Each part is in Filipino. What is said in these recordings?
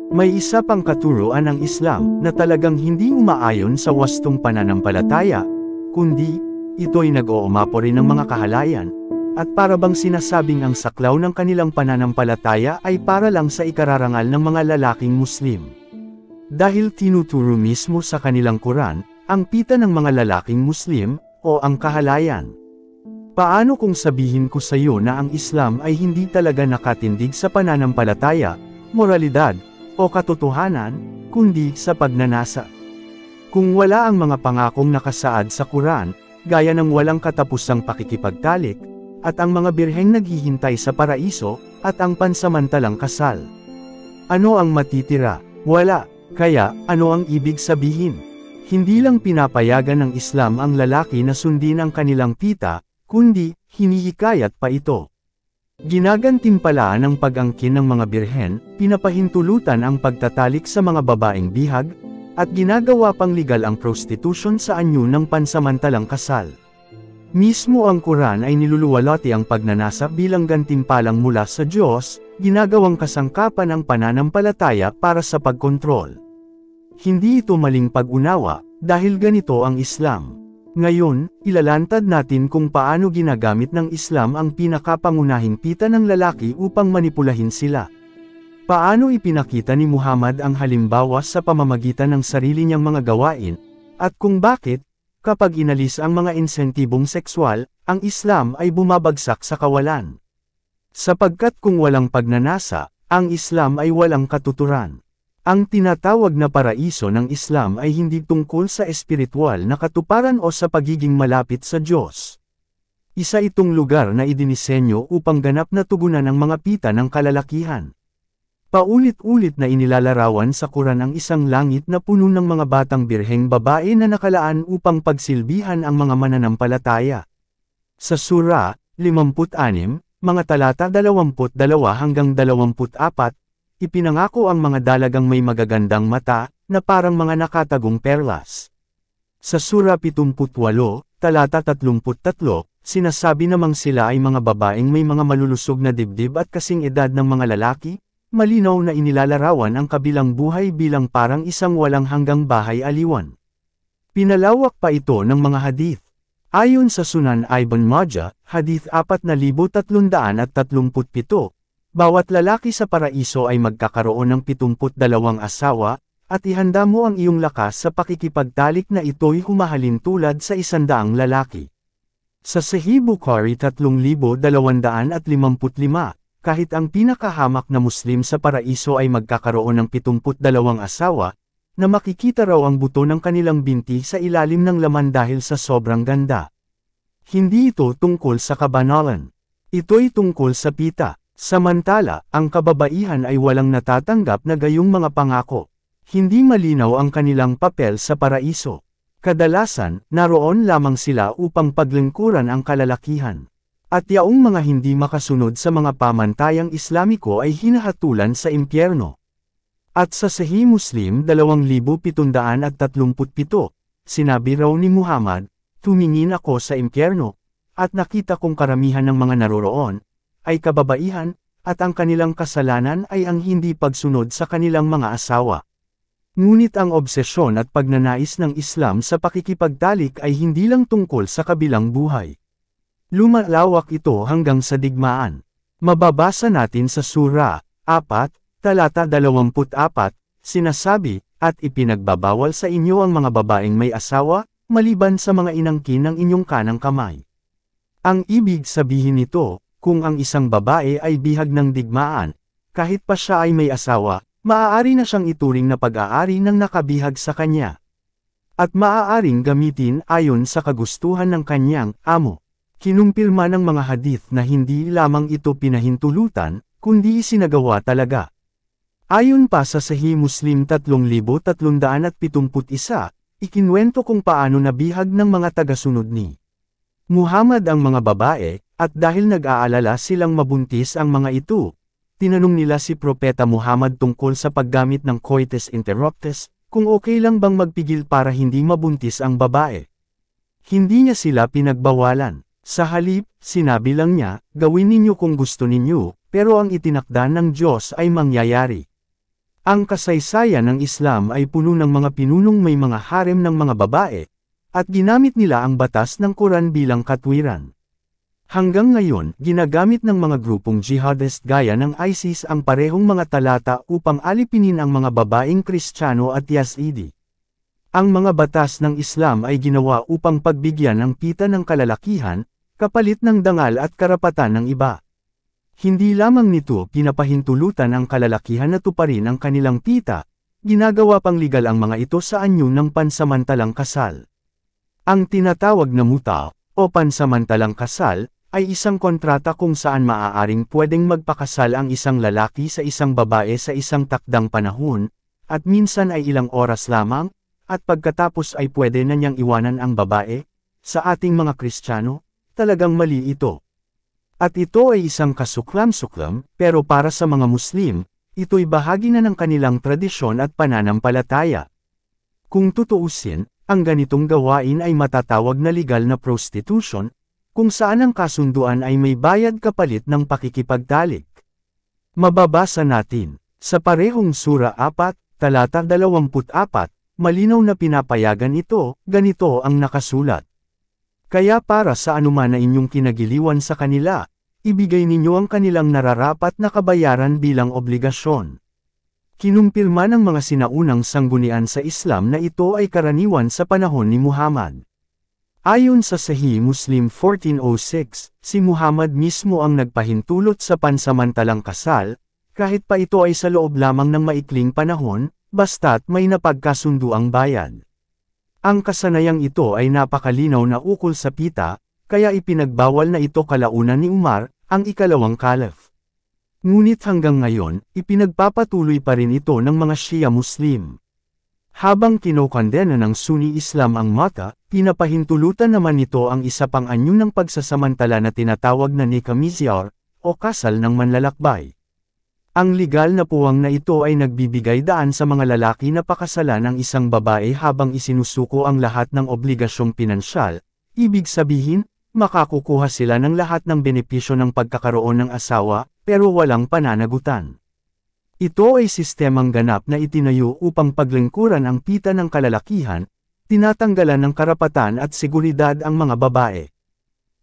May isa pang katuruan ng Islam na talagang hindi umaayon sa wastong pananampalataya, kundi ito'y nag-uumapo rin ng mga kahalayan, at para bang sinasabing ang saklaw ng kanilang pananampalataya ay para lang sa ikararangal ng mga lalaking Muslim. Dahil tinuturo mismo sa kanilang Quran, ang pita ng mga lalaking Muslim, o ang kahalayan. Paano kung sabihin ko sa iyo na ang Islam ay hindi talaga nakatindig sa pananampalataya, moralidad, o katotohanan, kundi sa pagnanasa? Kung wala ang mga pangakong nakasaad sa Quran, gaya ng walang katapusang pakikipagtalik, at ang mga birheng naghihintay sa paraiso, at ang pansamantalang kasal. Ano ang matitira? Wala. Kaya, ano ang ibig sabihin? Hindi lang pinapayagan ng Islam ang lalaki na sundin ang kanilang pita, kundi, hinihikayat pa ito. Ginagantimpalaan ang pag-angkin ng mga birhen, pinapahintulutan ang pagtatalik sa mga babaeng bihag, at ginagawa pang legal ang prostitution sa anyo ng pansamantalang kasal. Mismo ang Quran ay niluluwalhati ang pagnanasa bilang gantimpalang mula sa Diyos, ginagawang kasangkapan ng pananampalataya para sa pagkontrol. Hindi ito maling pag-unawa, dahil ganito ang Islam. Ngayon, ilalantad natin kung paano ginagamit ng Islam ang pinakapangunahing pita ng lalaki upang manipulahin sila. Paano ipinakita ni Muhammad ang halimbawa sa pamamagitan ng sarili niyang mga gawain, at kung bakit, kapag inalis ang mga insentibong sekswal, ang Islam ay bumabagsak sa kawalan. Sapagkat kung walang pagnanasa, ang Islam ay walang katuturan. Ang tinatawag na paraiso ng Islam ay hindi tungkol sa espiritual na katuparan o sa pagiging malapit sa Diyos. Isa itong lugar na idinisenyo upang ganap na tugunan ang mga pita ng kalalakihan. Paulit-ulit na inilalarawan sa Quran ang isang langit na puno ng mga batang birheng babae na nakalaan upang pagsilbihan ang mga mananampalataya. Sa Sura 56, mga talata 22 hanggang 24, ipinangako ang mga dalagang may magagandang mata, na parang mga nakatagong perlas. Sa Sura 78, talata 33, sinasabi namang sila ay mga babaeng may mga malulusog na dibdib at kasing edad ng mga lalaki, malinaw na inilalarawan ang kabilang buhay bilang parang isang walang hanggang bahay aliwan. Pinalawak pa ito ng mga hadith. Ayon sa Sunan Ibn Majah, hadith 4337, bawat lalaki sa paraiso ay magkakaroon ng 72 asawa, at ihanda mo ang iyong lakas sa pakikipagtalik na ito'y humahalin tulad sa 100 lalaki. Sa Sahih Bukhari 3255, kahit ang pinakahamak na Muslim sa paraiso ay magkakaroon ng 72 asawa, na makikita raw ang buto ng kanilang binti sa ilalim ng laman dahil sa sobrang ganda. Hindi ito tungkol sa kabanalan. Ito'y tungkol sa pita. Samantala, ang kababaihan ay walang natatanggap na gayong mga pangako. Hindi malinaw ang kanilang papel sa paraiso. Kadalasan, naroon lamang sila upang paglingkuran ang kalalakihan. At yaong mga hindi makasunod sa mga pamantayang Islamiko ay hinahatulan sa impyerno. At sa Sahih Muslim 2737, sinabi raw ni Muhammad, tumingin ako sa impyerno, at nakita kong karamihan ng mga naroroon, ay kababaihan, at ang kanilang kasalanan ay ang hindi pagsunod sa kanilang mga asawa. Ngunit ang obsesyon at pagnanais ng Islam sa pakikipagtalik ay hindi lang tungkol sa kabilang buhay. Lumalawak ito hanggang sa digmaan. Mababasa natin sa Sura 4, talata 24, sinasabi, at ipinagbabawal sa inyo ang mga babaeng may asawa, maliban sa mga inangkin ng inyong kanang kamay. Ang ibig sabihin nito, kung ang isang babae ay bihag ng digmaan, kahit pa siya ay may asawa, maaari na siyang ituring na pag-aari ng nakabihag sa kanya. At maaaring gamitin ayon sa kagustuhan ng kanyang amo. Kinumpirma ng mga hadith na hindi lamang ito pinahintulutan, kundi isinagawa talaga. Ayon pa sa Sahih Muslim 3371, ikinwento kung paano nabihag ng mga tagasunod ni Muhammad ang mga babae, at dahil nag-aalala silang mabuntis ang mga ito, tinanong nila si Propeta Muhammad tungkol sa paggamit ng coitus interruptus, kung okay lang bang magpigil para hindi mabuntis ang babae. Hindi niya sila pinagbawalan. Sa halip, sinabi lang niya, gawin ninyo kung gusto ninyo, pero ang itinakda ng Diyos ay mangyayari. Ang kasaysayan ng Islam ay puno ng mga pinunong may mga harem ng mga babae, at ginamit nila ang batas ng Quran bilang katwiran. Hanggang ngayon, ginagamit ng mga grupong jihadist gaya ng ISIS ang parehong mga talata upang alipinin ang mga babaeng Kristiyano at Yazidi. Ang mga batas ng Islam ay ginawa upang pagbigyan ng pita ng kalalakihan, kapalit ng dangal at karapatan ng iba. Hindi lamang nito pinapahintulutan ang kalalakihan na tuparin ang kanilang pita, ginagawa pang legal ang mga ito sa anyo ng pansamantalang kasal. Ang tinatawag na muta, o pansamantalang kasal, ay isang kontrata kung saan maaaring pwedeng magpakasal ang isang lalaki sa isang babae sa isang takdang panahon, at minsan ay ilang oras lamang, at pagkatapos ay pwede na niyang iwanan ang babae. Sa ating mga Kristiyano, talagang mali ito. At ito ay isang kasuklam-suklam, pero para sa mga Muslim, ito'y bahagi na ng kanilang tradisyon at pananampalataya. Kung tutuusin, ang ganitong gawain ay matatawag na legal na prostitution, kung saan ang kasunduan ay may bayad kapalit ng pakikipagtalik. Mababasa natin, sa parehong Sura 4, talata 24, malinaw na pinapayagan ito, ganito ang nakasulat. Kaya para sa anuman na inyong kinagiliwan sa kanila, ibigay ninyo ang kanilang nararapat na kabayaran bilang obligasyon. Kinumpirma ng mga sinaunang sanggunian sa Islam na ito ay karaniwan sa panahon ni Muhammad. Ayon sa Sahih Muslim 1406, si Muhammad mismo ang nagpahintulot sa pansamantalang kasal, kahit pa ito ay sa loob lamang ng maikling panahon, basta't may napagkasunduang bayad. Ang kasanayang ito ay napakalinaw na ukol sa pita, kaya ipinagbawal na ito kalaunan ni Umar, ang ikalawang kalif. Ngunit hanggang ngayon, ipinagpapatuloy pa rin ito ng mga Shia Muslim. Habang kinokondena ng Sunni Islam ang mata, pinapahintulutan naman nito ang isa pang anyo ng pagsasamantala na tinatawag na nikah misyar, o kasal ng manlalakbay. Ang legal na puwang na ito ay nagbibigay daan sa mga lalaki na pakasalan ang isang babae habang isinusuko ang lahat ng obligasyong pinansyal, ibig sabihin, makakukuha sila ng lahat ng benepisyo ng pagkakaroon ng asawa, pero walang pananagutan. Ito ay sistemang ganap na itinayo upang paglingkuran ang pita ng kalalakihan, tinatanggalan ng karapatan at seguridad ang mga babae.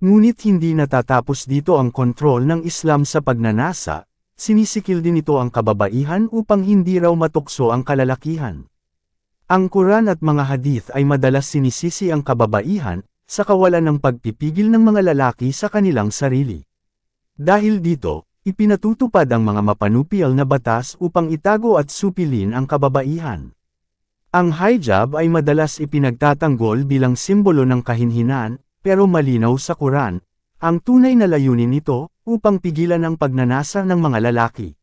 Ngunit hindi natatapos dito ang kontrol ng Islam sa pagnanasa. Sinisikil din ito ang kababaihan upang hindi raw matukso ang kalalakihan. Ang Quran at mga hadith ay madalas sinisisi ang kababaihan, sa kawalan ng pagpipigil ng mga lalaki sa kanilang sarili. Dahil dito, ipinatutupad ang mga mapanupil na batas upang itago at supilin ang kababaihan. Ang hijab ay madalas ipinagtatanggol bilang simbolo ng kahinhinan, pero malinaw sa Quran, ang tunay na layunin nito, upang pigilan ang pagnanasa ng mga lalaki.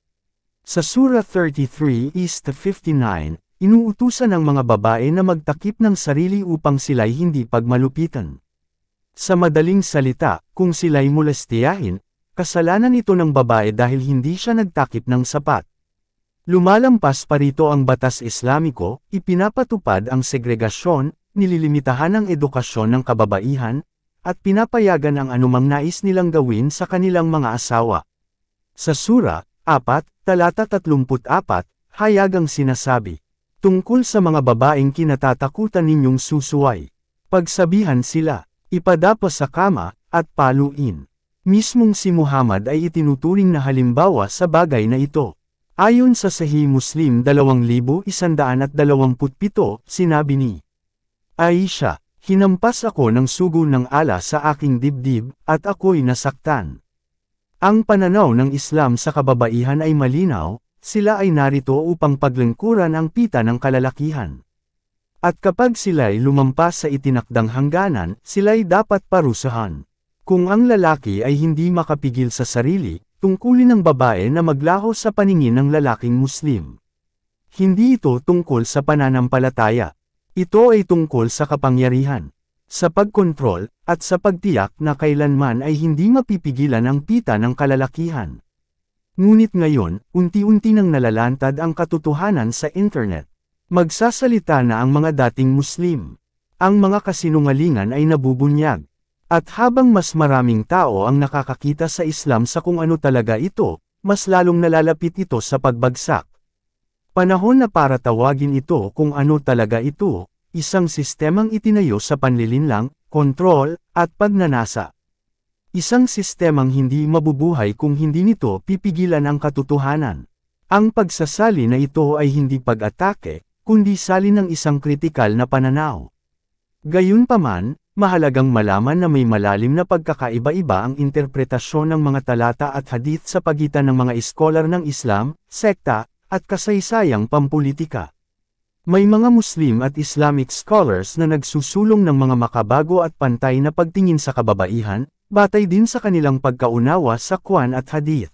Sa Surah 33:59, inuutusan ang mga babae na magtakip ng sarili upang sila'y hindi pagmalupitan. Sa madaling salita, kung sila'y molestiyahin, kasalanan ito ng babae dahil hindi siya nagtakip ng sapat. Lumalampas pa rito ang batas Islamiko, ipinapatupad ang segregasyon, nililimitahan ang edukasyon ng kababaihan, at pinapayagan ang anumang nais nilang gawin sa kanilang mga asawa. Sa Sura 4, talata 34, hayagang sinasabi, tungkol sa mga babaeng kinatatakutan ninyong susuway. Pagsabihan sila, ipadapa sa kama, at paluin. Mismong si Muhammad ay itinuturing na halimbawa sa bagay na ito. Ayon sa Sahih Muslim 2127, sinabi ni Aisha, hinampas ako ng sugo ng ala sa aking dibdib, at ako'y nasaktan. Ang pananaw ng Islam sa kababaihan ay malinaw, sila ay narito upang paglingkuran ang pita ng kalalakihan. At kapag sila'y lumampas sa itinakdang hangganan, sila'y dapat parusahan. Kung ang lalaki ay hindi makapigil sa sarili, tungkulin ng babae na maglaho sa paningin ng lalaking Muslim. Hindi ito tungkol sa pananampalataya. Ito ay tungkol sa kapangyarihan, sa pagkontrol, at sa pagtiyak na kailanman ay hindi mapipigilan ang pita ng kalalakihan. Ngunit ngayon, unti-unti nang nalalantad ang katotohanan sa internet. Magsasalita na ang mga dating Muslim. Ang mga kasinungalingan ay nabubunyag. At habang mas maraming tao ang nakakakita sa Islam sa kung ano talaga ito, mas lalong nalalapit ito sa pagbagsak. Panahon na para tawagin ito kung ano talaga ito, isang sistemang itinayo sa panlilinlang, kontrol, at pagnanasa. Isang sistemang hindi mabubuhay kung hindi nito pipigilan ang katotohanan. Ang pagsasali na ito ay hindi pag-atake, kundi salin ng isang kritikal na pananaw. Gayunpaman, mahalagang malaman na may malalim na pagkakaiba-iba ang interpretasyon ng mga talata at hadith sa pagitan ng mga iskolar ng Islam, sekta, at kasaysayang pampulitika. May mga Muslim at Islamic scholars na nagsusulong ng mga makabago at pantay na pagtingin sa kababaihan, batay din sa kanilang pagkaunawa sa Quran at Hadith.